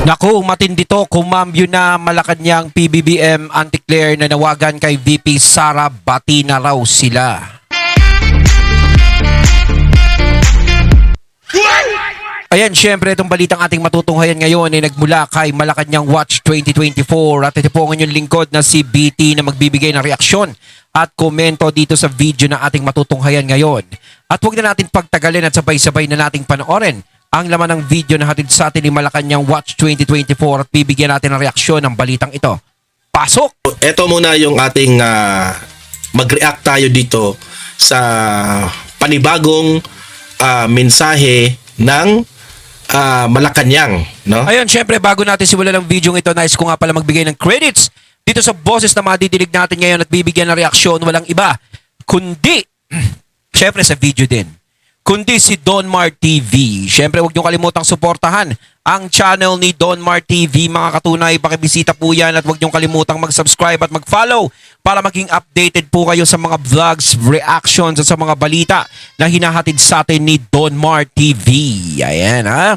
Naku, matindi to. Kumambyo na Malacanang PBBM Anti-Claire na nawagan kay VP Sara, bati na raw sila. Ayan, syempre itong balitang ating matutunghayan ngayon ay nagmula kay Malacanang Watch 2024 at ito po ang inyong lingkod na si BT na magbibigay ng reaksyon at komento dito sa video na ating matutunghayan ngayon. At huwag na natin pagtagalin at sabay-sabay na nating panoorin ang laman ng video na hatid sa atin ni Malacanang Watch 2024 at bibigyan natin ng reaksyon ng balitang ito. Pasok! Ito muna yung ating mag-react tayo dito sa panibagong mensahe ng Malacanang, no? Ayun, syempre bago natin simulan ng video ito, nais ko nga pala magbigay ng credits dito sa boses na madidinig natin ngayon at bibigyan ng reaksyon, walang iba kundi syempre sa video din, kundi si Donmar TV. Syempre huwag niyo kalimutang suportahan ang channel ni Donmar TV, mga katunay. Pakibisita po yan at huwag niyo kalimutang mag-subscribe at mag-follow para maging updated po kayo sa mga vlogs, reactions at sa mga balita na hinahatid sa atin ni Donmar TV. Ayan ha,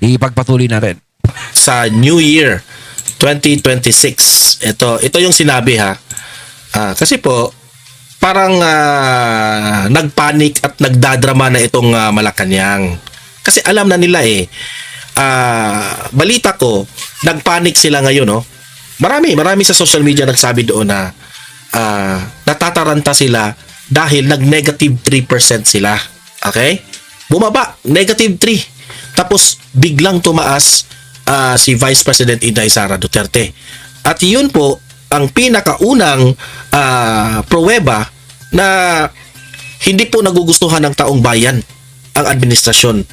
ipagpatuloy na rin. Sa New Year 2026. Ito yung sinabi ha. Kasi po parang nagpanik at nagdadrama na itong Malacanang. Kasi alam na nila balita ko, nagpanik sila ngayon, no? Marami sa social media nagsabi doon na natataranta sila dahil nag-negative 3% sila. Okay? Bumaba, negative 3. Tapos biglang tumaas si Vice President Inday Sara Duterte. At yun po ang pinakaunang pruweba na hindi po nagugustuhan ng taong bayan ang administrasyon.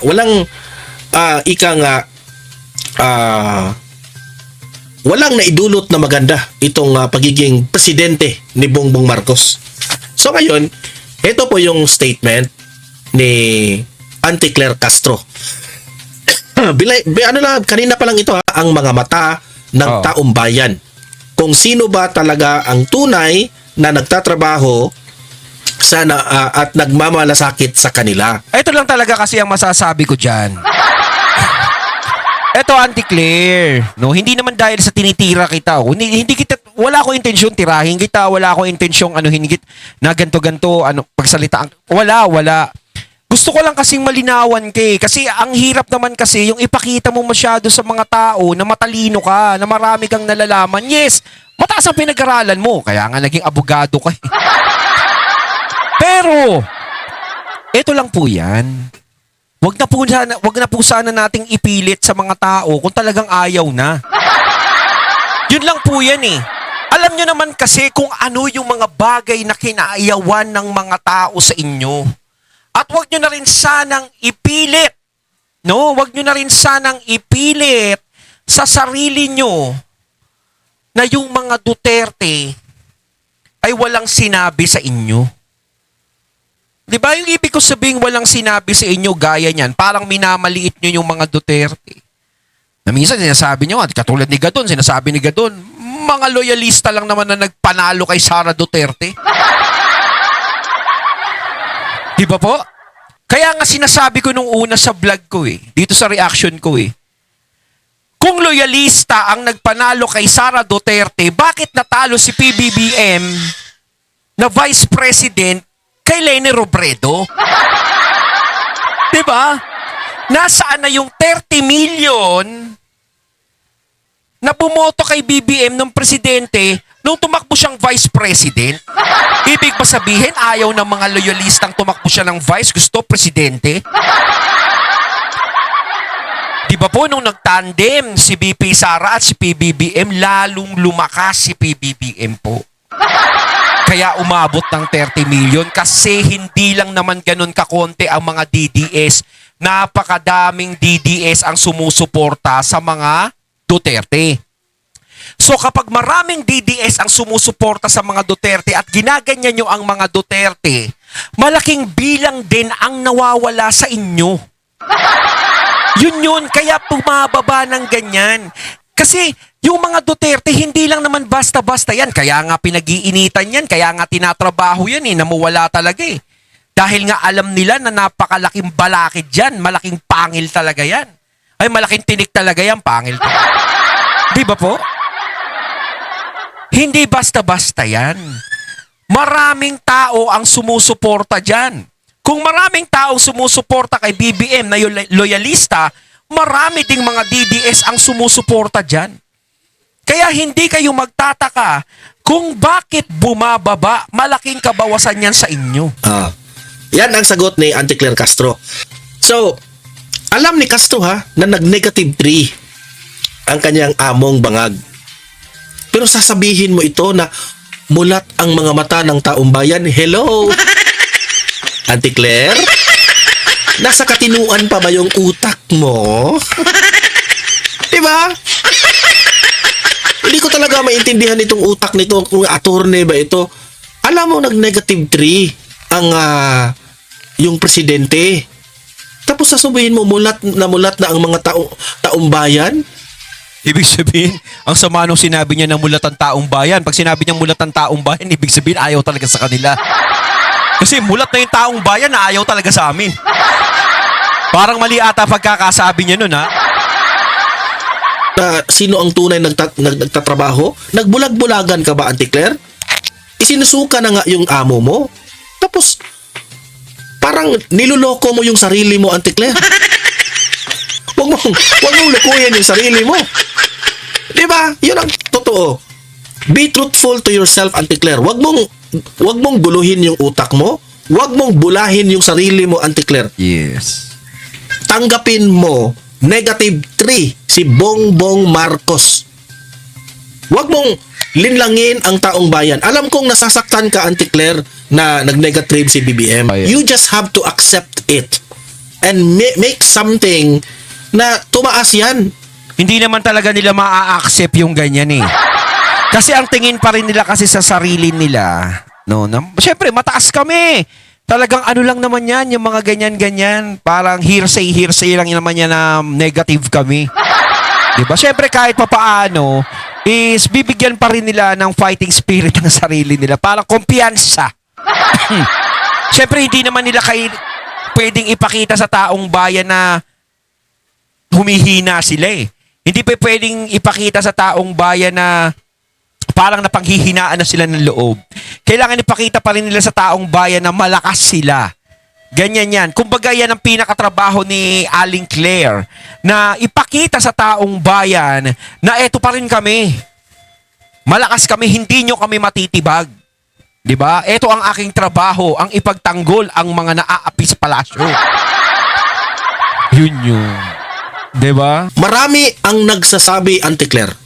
Walang walang naidulot na maganda itong pagiging presidente ni Bongbong Marcos. So ngayon, ito po yung statement ni Auntie Claire Castro. Kanina pa lang ito ang mga mata ng taong bayan. Kung sino ba talaga ang tunay na nagtatrabaho sana at nagmamalasakit sa kanila. Ito lang talaga kasi ang masasabi ko dyan. Ito, Auntie Claire, no, hindi naman dahil sa tinitira kita. Hindi kita, wala akong intensyon tirahin kita, wala akong intensyong na ganto-ganto, pagsalita. Wala. Gusto ko lang kasing malinawan kasi ang hirap naman kasi yung ipakita mo masyado sa mga tao na matalino ka, na marami kang nalalaman. Yes, mataas ang pinag-aralan mo, kaya nga naging abogado ka. Pero, ito lang po yan. Wag na po sana nating ipilit sa mga tao kung talagang ayaw na. Yun lang po yan eh. Alam nyo naman kasi kung ano yung mga bagay na kinaayawan ng mga tao sa inyo. At wag nyo na rin sanang ipilit. No? Wag nyo na rin sanang ipilit sa sarili nyo na yung mga Duterte ay walang sinabi sa inyo. Di ba yung ibig ko sabihin walang sinabi sa inyo gaya niyan, parang minamaliit nyo yung mga Duterte. Na minsan sinasabi nyo, katulad ni Gadon, sinasabi ni Gadon, mga loyalista lang naman na nagpanalo kay Sara Duterte. Di ba po? Kaya nga sinasabi ko nung una sa vlog ko dito sa reaction ko kung loyalista ang nagpanalo kay Sara Duterte, bakit natalo si PBBM na Vice President kay Leni Robredo? Diba? Nasaan na yung 30 million na bumoto kay BBM ng presidente nung tumakbo siyang Vice President? Ibig ba sabihin ayaw ng mga loyalistang tumakbo siya ng Vice, gusto presidente? Diba po nung nagtandem si VP Sara at si PBBM, lalong lumakas si PBBM po. Kaya umabot ng 30 million kasi hindi lang naman ganun kakonti ang mga DDS. Napakadaming DDS ang sumusuporta sa mga Duterte. So kapag maraming DDS ang sumusuporta sa mga Duterte at ginaganyan nyo ang mga Duterte, malaking bilang din ang nawawala sa inyo. Yun, kaya bumababa ng ganyan. Kasi yung mga Duterte, hindi lang naman basta-basta yan. Kaya nga pinag-iinitan yan, kaya nga tinatrabaho yan namuwala talaga Dahil nga alam nila na napakalaking balakid yan, malaking pangil talaga yan. Ay, malaking tinik talaga yan, pangil. Di ba po? Hindi basta-basta yan. Maraming tao ang sumusuporta dyan. Kung maraming taong sumusuporta kay BBM na loyalista, marami ding mga DDS ang sumusuporta dyan. Kaya hindi kayo magtataka kung bakit bumababa, malaking kabawasan yan sa inyo. Yan ang sagot ni Auntie Claire Castro. So, alam ni Castro na nag-negative 3 ang kanyang among bangag. Pero sasabihin mo ito na mulat ang mga mata ng taong bayan. Hello? Auntie Claire? Nasa katinuan pa ba yung utak mo? Diba? Hindi ko talaga maintindihan itong utak nito kung attorney ba ito. Alam mo, nag-negative 3 ang yung presidente. Tapos sasabihin mo mulat na ang mga taong bayan. Ibig sabihin, ang sama nung sinabi niya na mulat ang taong bayan. Pag sinabi niya mulat ang taong bayan, ibig sabihin ayaw talaga sa kanila. Kasi mulat na yung taong bayan na ayaw talaga sa amin. Parang mali ata pagkakasabi niya nun, ha? Sino ang tunay nagtatrabaho? Nagbulag-bulagan ka ba, Auntie Claire? Isinusuka na nga yung amo mo. Tapos, parang niluloko mo yung sarili mo, Auntie Claire. Huwag mong lukuyan yung sarili mo. Diba? Yun ang totoo. Be truthful to yourself, Auntie Claire. Huwag mong guluhin yung utak mo. Huwag mong bulahin yung sarili mo, Auntie Claire. Yes. Tanggapin mo negative 3 si Bongbong Marcos. Huwag mong linlangin ang taong bayan. Alam kong nasasaktan ka, Auntie Claire, na nag-negative si BBM. You just have to accept it and make something na tumaas yan. Hindi naman talaga nila maa-accept yung ganyan eh. Kasi ang tingin pa rin nila kasi sa sarili nila, no, syempre mataas kami. Talagang ano lang naman yan, yung mga ganyan-ganyan. Parang hearsay lang naman yan na negative kami. Diba? Syempre kahit papaano, is bibigyan pa rin nila ng fighting spirit ng sarili nila. Parang kumpiyansa. Syempre hindi naman nila pwedeng ipakita sa taong bayan na humihina sila eh. Hindi pa pwedeng ipakita sa taong bayan na parang napanghihinaan na sila ng loob. Kailangan ipakita pa rin nila sa taong bayan na malakas sila. Ganyan yan. Kumbaga yan ang pinakatrabaho ni Aling Claire na ipakita sa taong bayan na eto pa rin kami. Malakas kami, hindi nyo kami matitibag. Diba? Eto ang aking trabaho, ang ipagtanggol ang mga naaapi sa palasyo. Yun yun. Diba? Marami ang nagsasabi, Auntie Claire,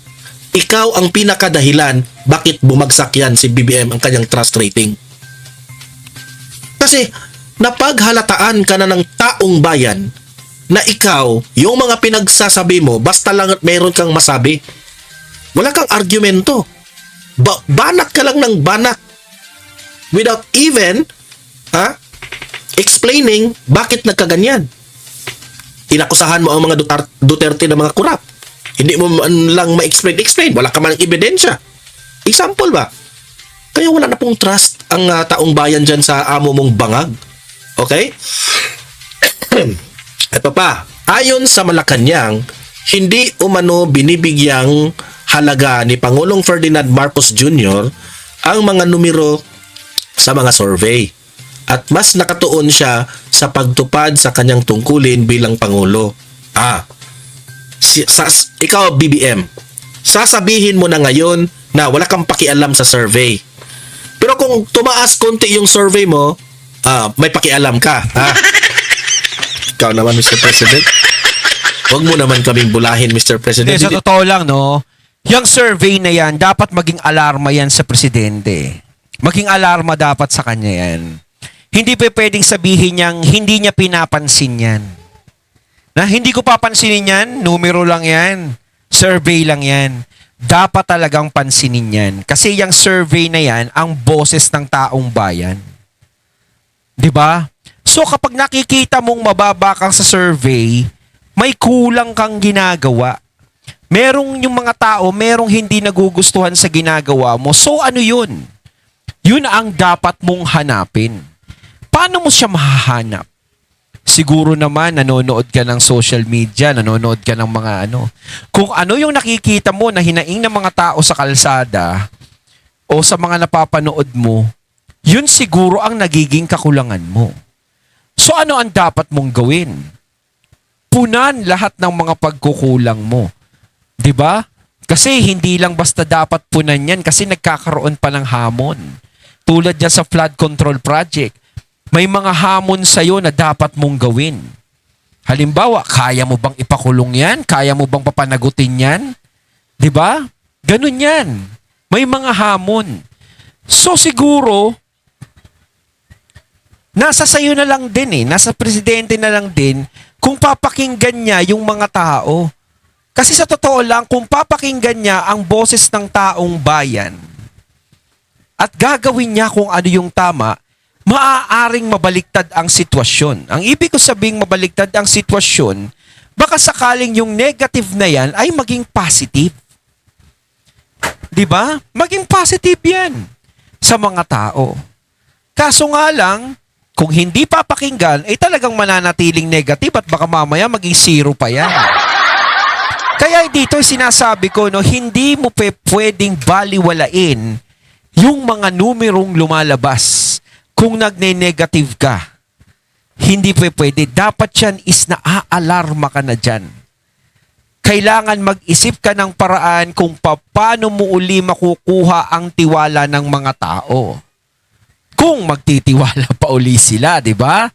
ikaw ang pinakadahilan bakit bumagsak yan si BBM ang kanyang trust rating. Kasi napaghalataan ka na ng taong bayan na ikaw, yung mga pinagsasabi mo, basta lang at meron kang masabi. Wala kang argumento. Banat ka lang ng banat. Without even explaining bakit nagkaganyan. Inakusahan mo ang mga Duterte na mga kurap. Hindi mo man lang ma-explain. Wala ka man ng ebidensya. Example ba? Kaya wala na pong trust ang taong bayan dyan sa amo mong bangag. Okay? Ito pa. Ayon sa Malacanang, hindi umano binibigyang halaga ni Pangulong Ferdinand Marcos Jr. ang mga numero sa mga survey. At mas nakatuon siya sa pagtupad sa kanyang tungkulin bilang Pangulo. Ikaw, BBM, sasabihin mo na ngayon na wala kang pakialam sa survey. Pero kung tumaas konti yung survey mo, may pakialam ka. Ikaw naman, Mr. President. Huwag mo naman kaming bulahin, Mr. President. Sa totoo lang, no? Yung survey na yan, dapat maging alarma yan sa presidente. Maging alarma dapat sa kanya yan. Hindi pa pwedeng sabihin niyang hindi niya pinapansin yan. Na hindi ko papansinin yan, numero lang yan, survey lang yan. Dapat talagang pansinin yan. Kasi yung survey na yan, ang boses ng taong bayan. 'Di ba? So kapag nakikita mong mababa kang sa survey, may kulang kang ginagawa. Merong yung mga tao, merong hindi nagugustuhan sa ginagawa mo. So ano yun? Yun ang dapat mong hanapin. Paano mo siya mahahanap? Siguro naman nanonood ka ng social media, nanonood ka ng mga ano. Kung ano yung nakikita mo na hinaing ng mga tao sa kalsada o sa mga napapanood mo, yun siguro ang nagiging kakulangan mo. So ano ang dapat mong gawin? Punan lahat ng mga pagkukulang mo. 'Di ba? Kasi hindi lang basta dapat punan yan kasi nagkakaroon pa ng hamon. Tulad yan sa flood control project. May mga hamon sa'yo na dapat mong gawin. Halimbawa, kaya mo bang ipakulong yan? Kaya mo bang papanagutin yan? 'Di ba? Ganun yan. May mga hamon. So siguro, nasa sayo na lang din nasa presidente na lang din kung papakinggan niya yung mga tao. Kasi sa totoo lang, kung papakinggan niya ang boses ng taong bayan at gagawin niya kung ano yung tama, maaaring mabaliktad ang sitwasyon. Ang ibig ko sabing mabaliktad ang sitwasyon, baka sakaling yung negative na yan ay maging positive. 'Di ba? Maging positive yan sa mga tao. Kaso nga lang, kung hindi papakinggan, ay talagang mananatiling negative at baka mamaya maging zero pa yan. Kaya dito sinasabi ko, no, hindi mo pwedeng baliwalain yung mga numerong lumalabas kung nagne-negative ka. Hindi pwede. Dapat yan is naaalarma ka na dyan. Kailangan mag-isip ka ng paraan kung paano mo uli makukuha ang tiwala ng mga tao. Kung magtitiwala pa uli sila, di ba?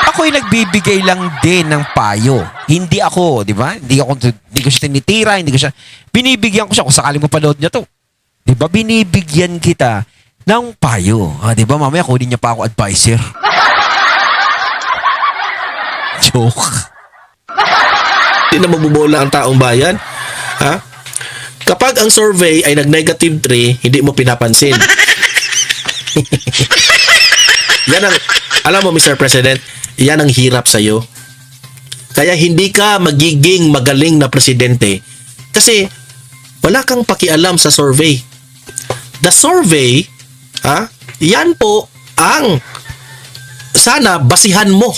Ako'y nagbibigay lang din ng payo. Hindi ako, di ba? Hindi ko siya tinitira, hindi ko siya, binibigyan ko siya kung sakaling mapanood niya to. Di ba? Binibigyan kita ng payo. Di ba? Mamaya kunin niya pa ako advisor. Joke. Hindi na magbubola ang taong bayan. Ha? Kapag ang survey ay nag-negative 3, hindi mo pinapansin. Yan ang, alam mo Mr. President, yan ang hirap sa'yo. Kaya hindi ka magiging magaling na presidente kasi wala kang pakialam sa survey. The survey, yan po ang sana basihan mo.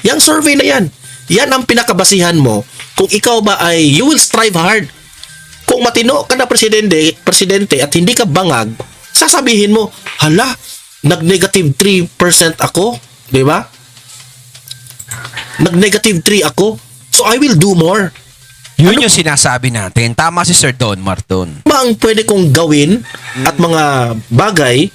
Yang survey na yan. Yan ang pinakabasihan mo kung ikaw ba ay you will strive hard. Kung matino ka na presidente at hindi ka bangag, sasabihin mo, hala, nag-negative 3% ako, di ba? Nag-negative 3 ako, so I will do more. Yun yung sinasabi natin. Tama si Sir Don Marton. Ano ang pwede kong gawin at mga bagay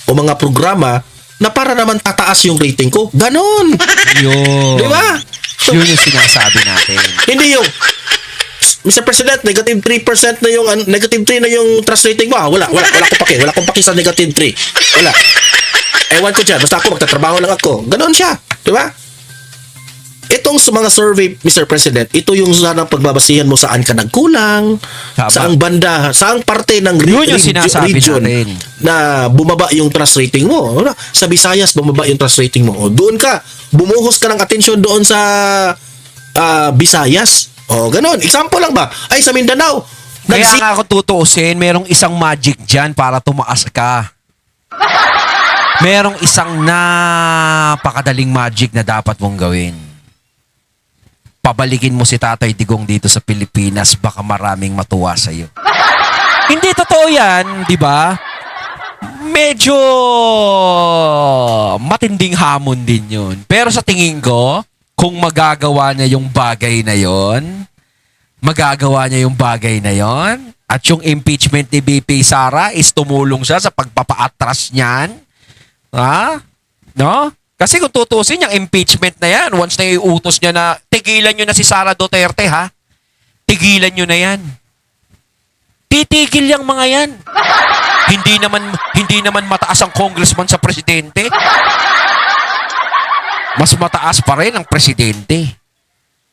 o mga programa na para naman tataas yung rating ko? Ganon! Yun. Di ba? Yun yung sinasabi natin. Hindi yung Mr. President, negative 3% na yung negative 3 na yung trust rating mo. Wala akong paki. Wala akong paki sa negative 3. Wala. Ewan ko dyan. Basta ako, magtatrabaho lang ako. Ganon siya. Di ba? Itong sa mga survey, Mr. President, ito yung sanang pagbabasihan mo saan ka nagkulang, Tama. saang banda, saang parte ng Yun yung sinasabi region natin. na bumaba yung trust rating mo. Sa Visayas, bumaba yung trust rating mo. O, doon ka, bumuhos ka ng atensyon doon sa Visayas. O, ganon. Example lang ba? Ay, sa Mindanao. Kaya nga ako tutuusin, merong isang magic dyan para tumaas ka. Merong isang napakadaling magic na dapat mong gawin. Pabalikin mo si Tatay Digong dito sa Pilipinas, baka maraming matuwa sa'yo. Hindi totoo yan, di ba? Medyo matinding hamon din yun. Pero sa tingin ko, kung magagawa niya yung bagay na yon, at yung impeachment ni BP Sara is tumulong siya sa pagpapaatras niyan, no? Kasi kung tutusin yung impeachment na yan, once na iutos niya na tigilan nyo na si Sara Duterte, tigilan nyo na yan. Titigil yung mga yan. Hindi naman mataas ang congressman sa presidente. Mas mataas pa rin ang presidente.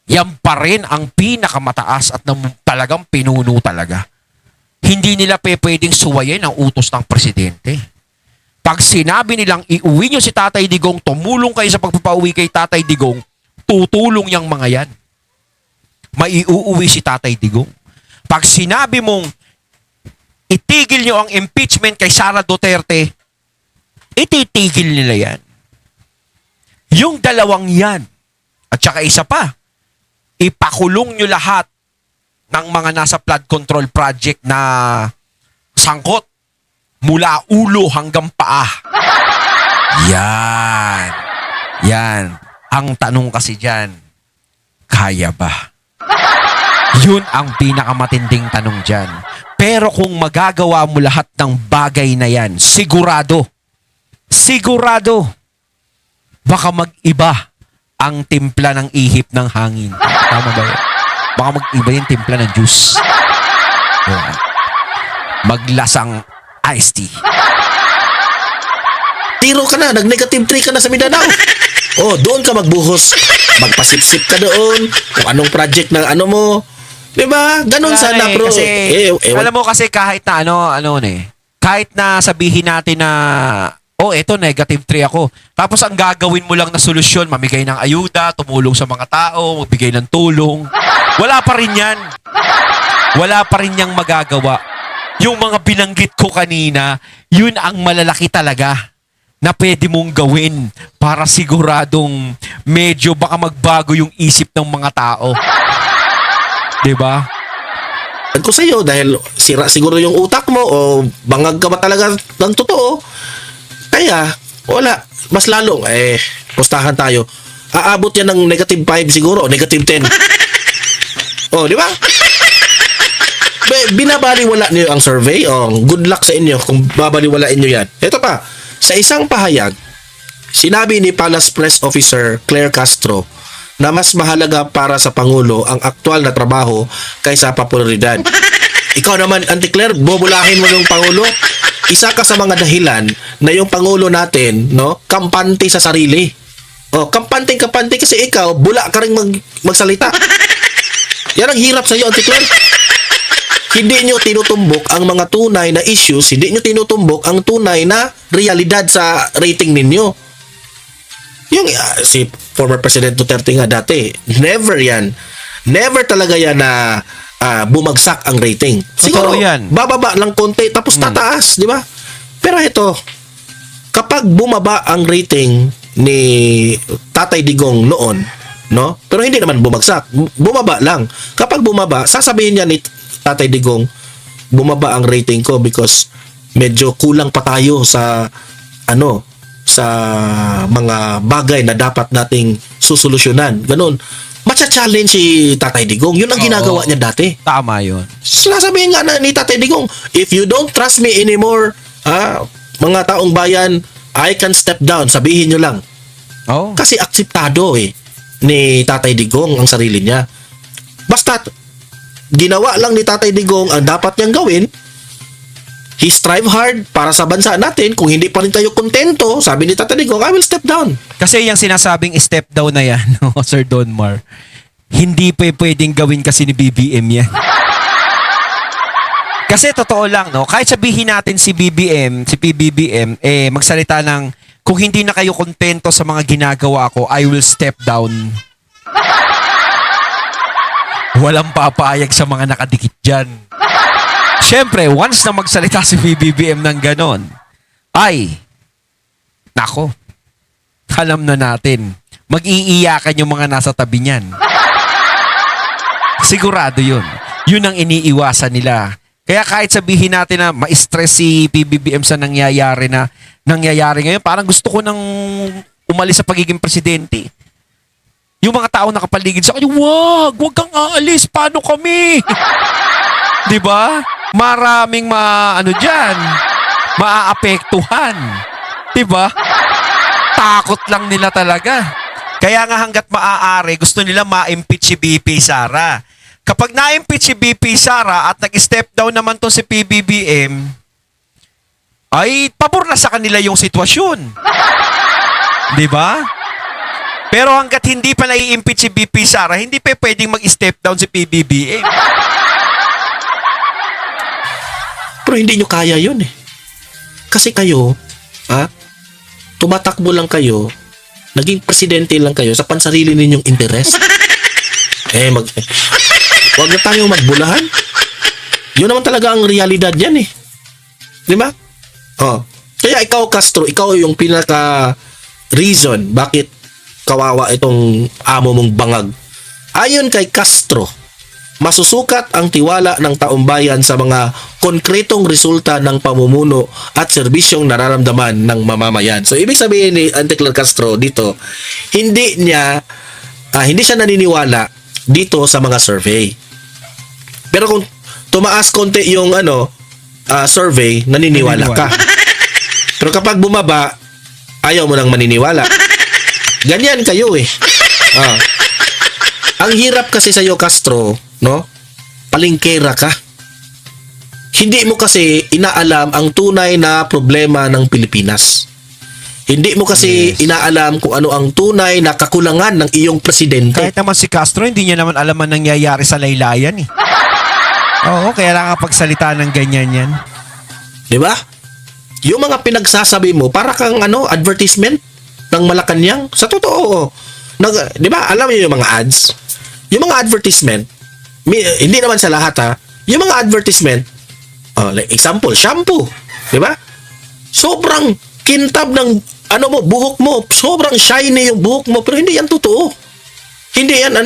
Yan pa rin ang pinakamataas at talagang pinuno talaga. Hindi nila pwedeng suwayin ang utos ng presidente. Pag sinabi nilang iuwi nyo si Tatay Digong, tumulong kayo sa pagpapauwi kay Tatay Digong, tutulong yung mga yan. Maiuuwi si Tatay Digong. Pag sinabi mong itigil nyo ang impeachment kay Sara Duterte, ititigil nila yan. Yung dalawang yan, at saka isa pa, ipakulong nyo lahat ng mga nasa flood control project na sangkot mula ulo hanggang paa. Yan. Yan. Ang tanong kasi dyan, kaya ba? Yun ang pinakamatinding tanong dyan. Pero kung magagawa mo lahat ng bagay na yan, sigurado, baka mag-iba ang timpla ng ihip ng hangin. Tama ba yun? Baka mag-iba yung timpla ng juice. Yan. Maglasang iced tea. Tiro ka na, nag-negative 3 ka na sa Mindanao. Oh, doon ka magbuhos. Magpasip-sip ka doon. Kung anong project ng ano mo. Diba? Ganon Wala sana, na bro. Kasi, ewan. alam mo kasi kahit na kahit na sabihin natin na, eto, negative 3 ako. Tapos ang gagawin mo lang na solusyon, mamigay ng ayuda, tumulong sa mga tao, magbigay ng tulong. Wala pa rin yan. Wala pa rin yang magagawa. Yung mga binanggit ko kanina, yun ang malalaki talaga na pwede mong gawin para siguradong medyo baka magbago yung isip ng mga tao. Diba? Ko sa iyo dahil sira siguro yung utak mo o bangag ka ba talaga ng totoo. Kaya, wala. Mas lalo, pustahan tayo. Aabot yan ng negative 5 siguro o negative 10. Oh, di ba? Binabaliwala niyo ang survey. Oh, good luck sa inyo kung babaliwalain niyo yan. Ito pa, sa isang pahayag, sinabi ni Palace Press Officer Claire Castro na mas mahalaga para sa Pangulo ang aktual na trabaho kaysa popularidad. Ikaw naman, Auntie Claire, bobulahin mo yung Pangulo. Isa ka sa mga dahilan na yung Pangulo natin, no, kampante sa sarili. Oh, kampante kasi ikaw, bula ka rin magsalita. Yan ang hirap sa iyo, Auntie Claire. Hindi nyo tinutumbok ang mga tunay na issues, hindi nyo tinutumbok ang tunay na realidad sa rating ninyo. Yung si former President Duterte nga dati, never talaga yan na bumagsak ang rating. Siguro, yan. bababa lang konti, tapos tataas, di ba? Pero ito, kapag bumaba ang rating ni Tatay Digong noon, no? Pero hindi naman bumagsak, bumaba lang. Kapag bumaba, sasabihin niya ni Tatay Digong, bumaba ang rating ko because medyo kulang pa tayo sa sa mga bagay na dapat nating susolusyonan. Ganun. Matcha-challenge si Tatay Digong. Yun ang ginagawa niya dati. Tama yun. Sinasabihin nga na ni Tatay Digong, if you don't trust me anymore, mga taong bayan, I can step down. Sabihin nyo lang. Oh. Kasi akseptado ni Tatay Digong ang sarili niya. Basta ginawa lang ni Tatay Digong ang dapat niyang gawin. He strive hard para sa bansa natin. Kung hindi pa rin tayo kontento, sabi ni Tatay Digong, I will step down. Kasi yung sinasabing step down na yan, Sir Donmar, hindi pa pwedeng gawin kasi ni BBM yan. Kasi totoo lang, no? Kahit sabihin natin si PBBM, magsalita ng, kung hindi na kayo kontento sa mga ginagawa ko, I will step down. Walang papayag sa mga nakadikit dyan. Siyempre, once na magsalita si PBBM ng ganon, nako, alam na natin, mag-iiyakan yung mga nasa tabi niyan. Sigurado yun. Yun ang iniiwasan nila. Kaya kahit sabihin natin na ma-stress si PBBM sa nangyayari ngayon, parang gusto ko nang umalis sa pagiging presidente. Yung mga tao nakapaligid sa kanya, wag kang aalis, paano kami? Di ba? Maraming maaapektuhan. Diba? Takot lang nila talaga. Kaya nga hanggat maaari, gusto nila ma-impeach si BP Sara. Kapag na-impeach si BP Sara at nag-step down naman to si PBBM, ay pabor na sa kanila yung sitwasyon. Diba? Pero hanggat hindi pa na-impeach si BP Sara, hindi pa pwedeng mag-step down si PBBM. Pero hindi nyo kaya yun Kasi kayo, tumatakbo lang kayo, naging presidente lang kayo sa pansarili ninyong interes. Wag na tayo magbulahan. Yun naman talaga ang realidad yan Di ba? Kaya ikaw, Castro, ikaw yung pinaka reason bakit kawawa itong amo mong bangag. Ayon kay Castro, masusukat ang tiwala ng taumbayan sa mga konkretong resulta ng pamumuno at serbisyong nararamdaman ng mamamayan. So ibig sabihin ni Anticlar Castro dito, hindi siya naniniwala dito sa mga survey. Pero kung tumaas konti yung survey, naniniwala ka. Pero kapag bumaba, ayaw mo nang maniniwala. Ganyan kayo eh. Ang hirap kasi sa iyo, Castro, no? Palingkera ka. Hindi mo kasi inaalam ang tunay na problema ng Pilipinas. Hindi mo kasi inaalam kung ano ang tunay na kakulangan ng iyong presidente. Kahit naman si Castro, hindi niya naman alam ang nangyayari sa laylayan eh. Oo, kaya nakapagsalita ng ganyan yan. Di ba? Yung mga pinagsasabi mo, para kang advertisement ng Malacanang. Sa totoo, di ba? Alam niyo yung mga ads? Yung mga advertisement, hindi naman sa lahat yung mga advertisement, like example, shampoo. Di ba? Sobrang kintab ng buhok mo. Sobrang shiny yung buhok mo. Pero hindi yan totoo. Hindi yan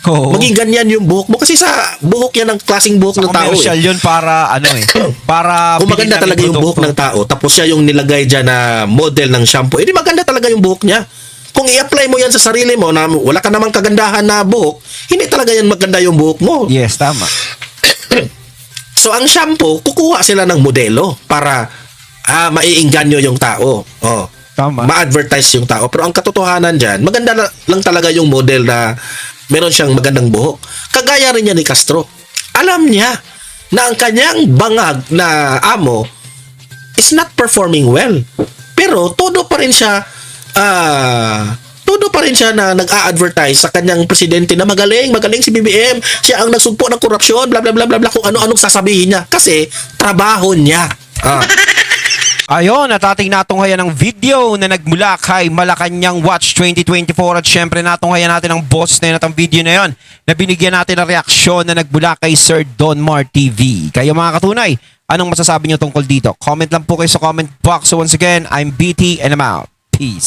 Oo. maging ganyan yung buhok mo. Kasi sa buhok yan ang klaseng buhok ng tao. Commercial yun para para kung maganda bilhin talaga ng yung buhok ng tao, tapos siya yung nilagay dyan na model ng shampoo, edi maganda talaga yung buhok niya. Kung i-apply mo yan sa sarili mo na wala ka namang kagandahan na buhok, hindi talaga yan maganda yung buhok mo. Yes, tama. So ang shampoo, kukuha sila ng modelo para maiinganyo yung tao. Tama. Ma-advertise yung tao. Pero ang katotohanan dyan, maganda lang talaga yung model na meron siyang magandang buhok. Kagaya rin niya ni Castro. Alam niya na ang kanyang bangag na amo is not performing well. Pero todo pa rin siya na nag-a-advertise sa kanyang presidente na magaling si BBM, siya ang nagsugpo ng korupsyon, bla bla bla bla bla, kung ano-anong sasabihin niya kasi trabaho niya. Ayon, at ating natunghayan ng video na nagmula kay Malacanang Watch 2024 at syempre natunghayan natin ang boses na yun at ang video na yun na binigyan natin ng reaksyon na nagmula kay Sir Donmar TV. Kayo mga katunay, anong masasabi niyo tungkol dito? Comment lang po kayo sa comment box. So once again, I'm BT and I'm out. Peace.